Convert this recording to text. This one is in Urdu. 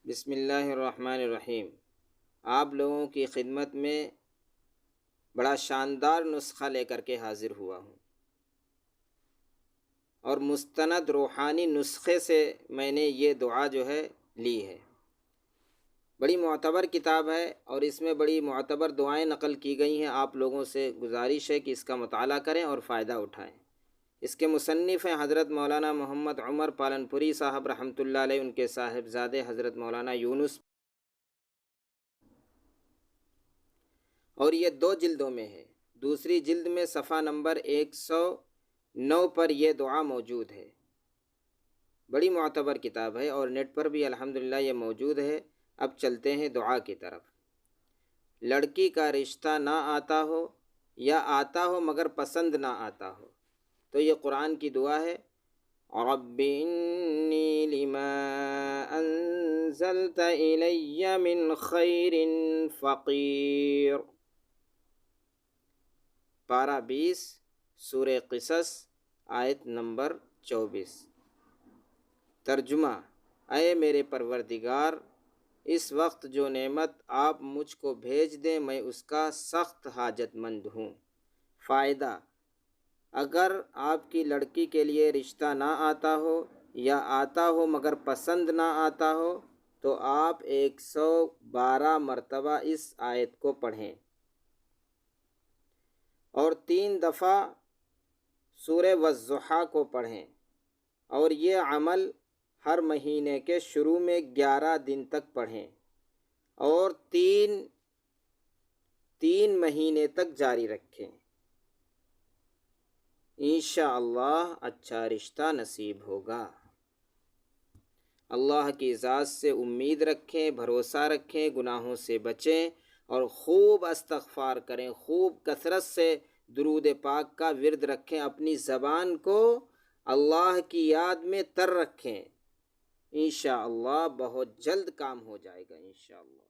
بسم اللہ الرحمن الرحیم۔ آپ لوگوں کی خدمت میں بڑا شاندار نسخہ لے کر کے حاضر ہوا ہوں، اور مستند روحانی نسخے سے میں نے یہ دعا جو ہے لی ہے۔ بڑی معتبر کتاب ہے اور اس میں بڑی معتبر دعائیں نقل کی گئی ہیں۔ آپ لوگوں سے گزارش ہے کہ اس کا مطالعہ کریں اور فائدہ اٹھائیں۔ اس کے مصنف ہیں حضرت مولانا محمد عمر پالنپوری صاحب رحمۃ اللہ علیہ، ان کے صاحبزادے حضرت مولانا یونس، اور یہ 2 جلدوں میں ہے۔ دوسری جلد میں صفحہ نمبر 109 پر یہ دعا موجود ہے۔ بڑی معتبر کتاب ہے اور نیٹ پر بھی الحمدللہ یہ موجود ہے۔ اب چلتے ہیں دعا کی طرف۔ لڑکی کا رشتہ نہ آتا ہو یا آتا ہو مگر پسند نہ آتا ہو تو یہ قرآن کی دعا ہے۔ رب انی لما انزلت الی من خیر فقیر۔ پارہ 20 سورہ قصص آیت نمبر 24۔ ترجمہ: اے میرے پروردگار، اس وقت جو نعمت آپ مجھ کو بھیج دیں میں اس کا سخت حاجت مند ہوں۔ فائدہ: اگر آپ کی لڑکی کے لیے رشتہ نہ آتا ہو یا آتا ہو مگر پسند نہ آتا ہو تو آپ 112 مرتبہ اس آیت کو پڑھیں اور 3 دفعہ سورہ والضحیٰ کو پڑھیں، اور یہ عمل ہر مہینے کے شروع میں 11 دن تک پڑھیں اور تین مہینے تک جاری رکھیں۔ انشاءاللہ اچھا رشتہ نصیب ہوگا۔ اللہ کی ذات سے امید رکھیں، بھروسہ رکھیں، گناہوں سے بچیں اور خوب استغفار کریں، خوب کثرت سے درود پاک کا ورد رکھیں، اپنی زبان کو اللہ کی یاد میں تر رکھیں۔ انشاءاللہ بہت جلد کام ہو جائے گا انشاءاللہ۔